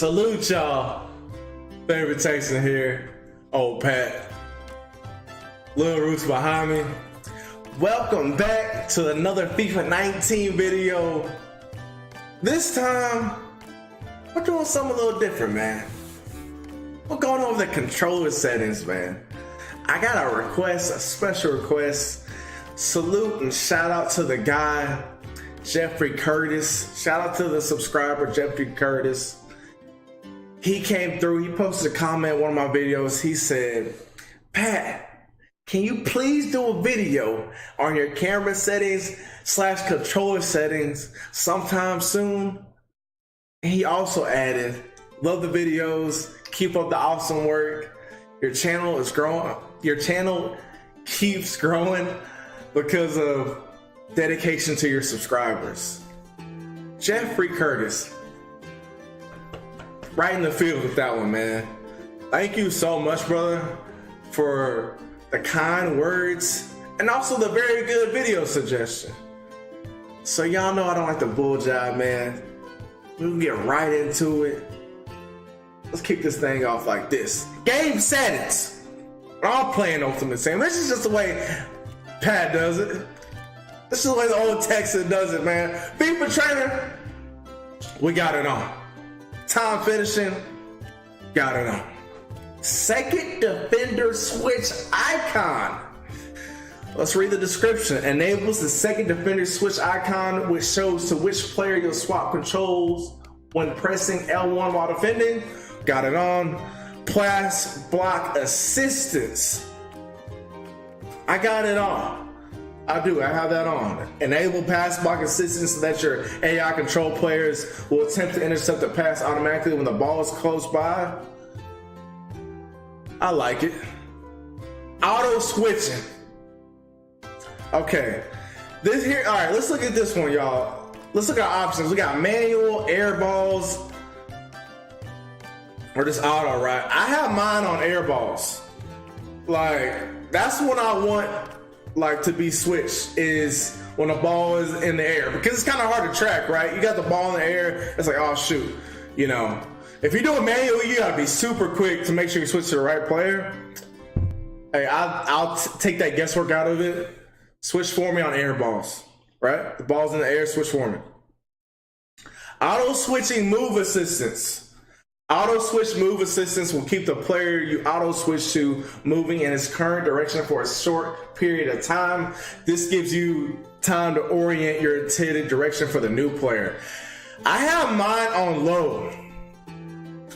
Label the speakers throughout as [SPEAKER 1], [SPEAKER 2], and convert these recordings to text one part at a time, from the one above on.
[SPEAKER 1] Salute y'all. Favorite Texan here. Old Pat. Lil Roost behind me. Welcome back to another FIFA 19 video. This time, we're doing something a little different, man. We're going over the controller settings, man. I got a request, a special request. Salute and shout out to the guy, Jeffrey Curtis. Shout out to the subscriber, Jeffrey Curtis. He came through, he posted a comment in one of my videos. He said, Pat, can you please do a video on your camera settings / controller settings sometime soon? And he also added, love the videos, keep up the awesome work. Your channel is growing. Your channel keeps growing because of dedication to your subscribers. Jeffrey Curtis. Right in the field with that one, man. Thank you so much, brother, for the kind words and also the very good video suggestion. So y'all know I don't like the bull job, man. We can get right into it. Let's kick this thing off like this. Game settings. I'm playing Ultimate Team. This is just the way Pat does it. This is the way the old Texan does it, man. FIFA trainer, we got it on. Time finishing, got it on. Second defender switch icon. Let's read the description. Enables the second defender switch icon, which shows to which player you'll swap controls when pressing L1 while defending. Got it on. Pass block assistance. I got it on. I do, I have that on. Enable pass block assistance so that your AI control players will attempt to intercept the pass automatically when the ball is close by. I like it. Auto switching. Okay, this here, all right, let's look at this one, y'all. Let's look at options. We got manual, air balls, or just auto, right? I have mine on air balls. Like, that's what I want, like, to be switched, is when the ball is in the air, because it's kind of hard to track, right? You got the ball in the air, it's like, oh shoot, you know. If you're doing manual, you gotta be super quick to make sure you switch to the right player. Hey, I'll take that guesswork out of it. Switch for me on air balls, right? The ball's in the air, switch for me. Auto switching move assistance. Auto switch move assistance will keep the player you auto switch to moving in its current direction for a short period of time. This gives you time to orient your intended direction for the new player. I have mine on low.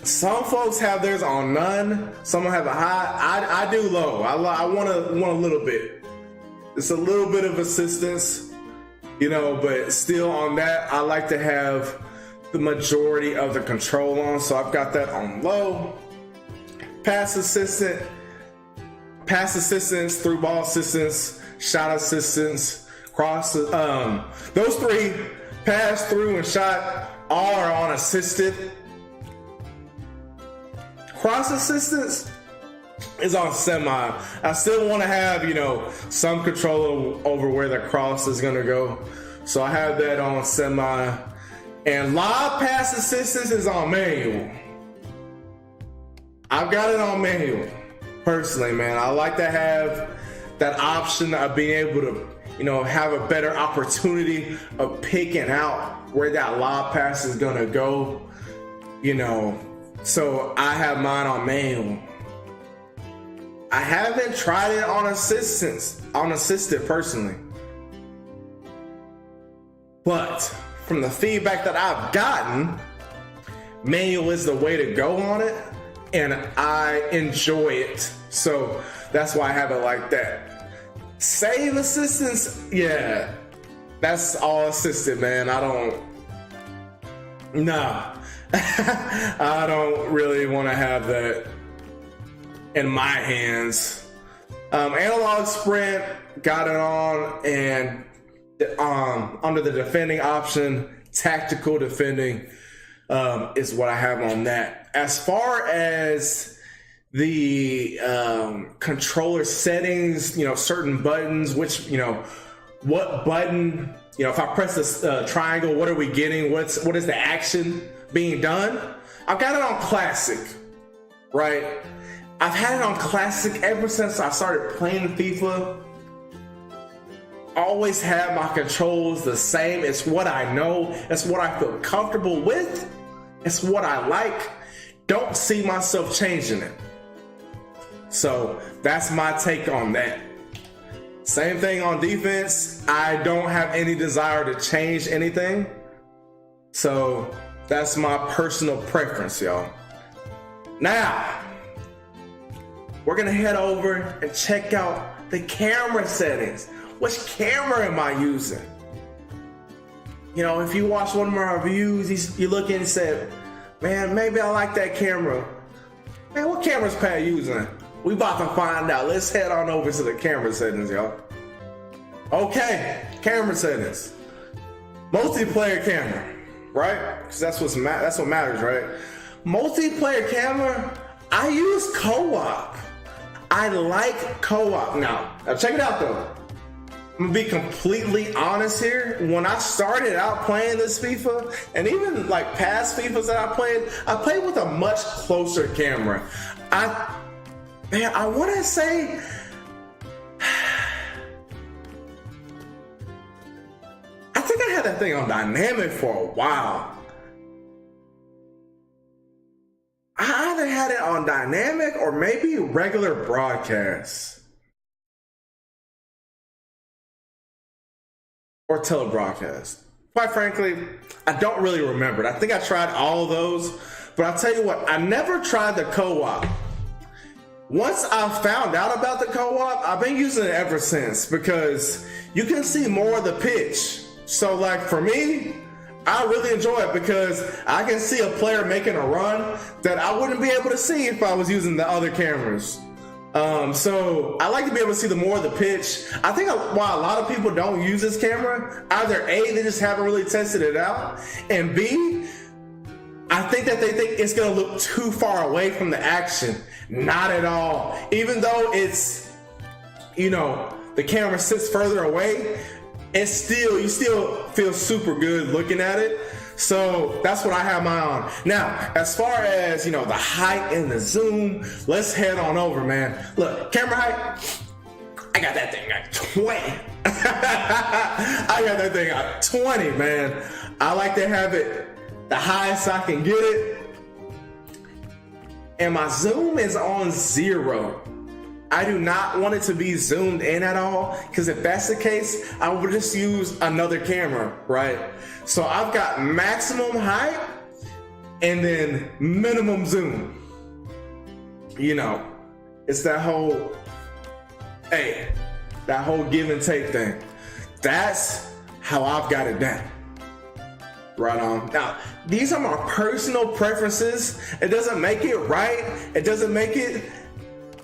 [SPEAKER 1] Some folks have theirs on none. Some have a high. I do low. I want a little bit. It's a little bit of assistance, you know, but still on that, I like to have the majority of the control on, so I've got that on low. Pass assistance, through ball assistance, shot assistance, cross. Those three, pass, through, and shot, all are on assisted. Cross assistance is on semi. I still want to have, you know, some control over where the cross is gonna go, so I have that on semi. And live pass assistance is on manual. I've got it on manual, personally, man. I like to have that option of being able to, you know, have a better opportunity of picking out where that live pass is gonna go, you know. So I have mine on manual. I haven't tried it on assisted personally. But from the feedback that I've gotten, manual is the way to go on it, and I enjoy it. So that's why I have it like that. Save assistance, yeah, that's all assisted, man. I don't really want to have that in my hands. Analog sprint, got it on, and under the defending option, tactical defending is what I have on that. As far as the controller settings, you know, certain buttons, which, you know, what button, you know, if I press this triangle, what are we getting? What is the action being done? I've got it on classic, right? I've had it on classic ever since I started playing FIFA. Always have my controls the same. It's what I know. It's what I feel comfortable with. It's what I like. Don't see myself changing it. So that's my take on that. Same thing on defense. I don't have any desire to change anything. So that's my personal preference, y'all. Now, we're gonna head over and check out the camera settings. Which camera am I using? You know, if you watch one of my reviews, you look in and say, man, maybe I like that camera. Man, what camera's Pat using? We about to find out. Let's head on over to the camera settings, y'all. Okay, camera settings. Multiplayer camera, right? Because that's what matters, right? Multiplayer camera, I use co-op. I like co-op. Now check it out though. I'm gonna be completely honest here. When I started out playing this FIFA, and even like past FIFAs that I played with a much closer camera. I want to say, I think I had that thing on dynamic for a while. I either had it on dynamic or maybe regular broadcast. Or telebroadcast. Quite frankly, I don't really remember it. I think I tried all of those, but I'll tell you what, I never tried the co-op. Once I found out about the co-op, I've been using it ever since because you can see more of the pitch. So like for me, I really enjoy it because I can see a player making a run that I wouldn't be able to see if I was using the other cameras. So I like to be able to see the more of the pitch. I think why a lot of people don't use this camera, either A, they just haven't really tested it out, and B, I think that they think it's going to look too far away from the action. Not at all. Even though it's, you know, the camera sits further away, you still feel super good looking at it. So that's what I have mine on. Now, as far as, you know, the height and the zoom, let's head on over, man. Look, camera height, I got that thing at 20. I got that thing at 20, man. I like to have it the highest I can get it. And my zoom is on 0. I do not want it to be zoomed in at all, because if that's the case, I would just use another camera, right? So I've got maximum height and then minimum zoom. You know, it's that whole give and take thing. That's how I've got it down. Right on. Now, these are my personal preferences. It doesn't make it right. It doesn't make it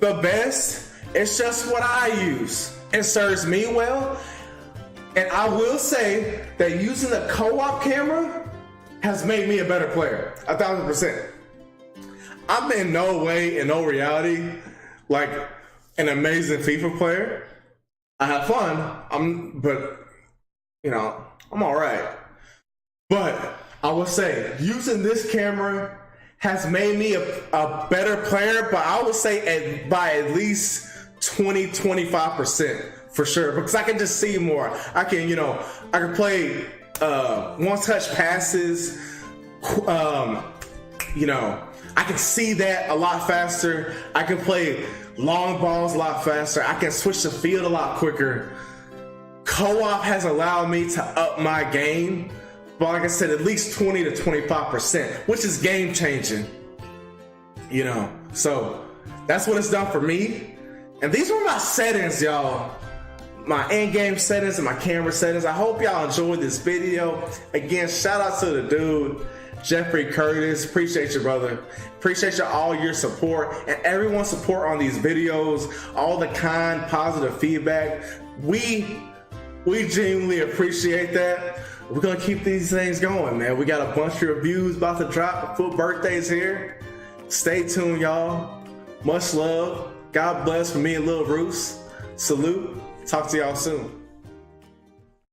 [SPEAKER 1] the best. It's just what I use. It serves me well. And I will say that using the co-op camera has made me a better player. 1,000%. I'm in no way, in no reality, like an amazing FIFA player. I have fun. But you know, I'm all right. But I will say, using this camera has made me a better player, but I would say by at least 20-25% for sure, because I can just see more. I can play one-touch passes. I can see that a lot faster. I can play long balls a lot faster. I can switch the field a lot quicker. Co-op has allowed me to up my game, but like I said, at least 20-25%, which is game changing. So that's what it's done for me. And these were my settings, y'all. My in-game settings and my camera settings. I hope y'all enjoyed this video. Again, shout out to the dude, Jeffrey Curtis. Appreciate you, brother. Appreciate you all your support and everyone's support on these videos, all the kind, positive feedback. We genuinely appreciate that. We're gonna keep these things going, man. We got a bunch of reviews about to drop. Full birthdays here. Stay tuned, y'all. Much love. God bless from me and Lil Roost. Salute. Talk to y'all soon.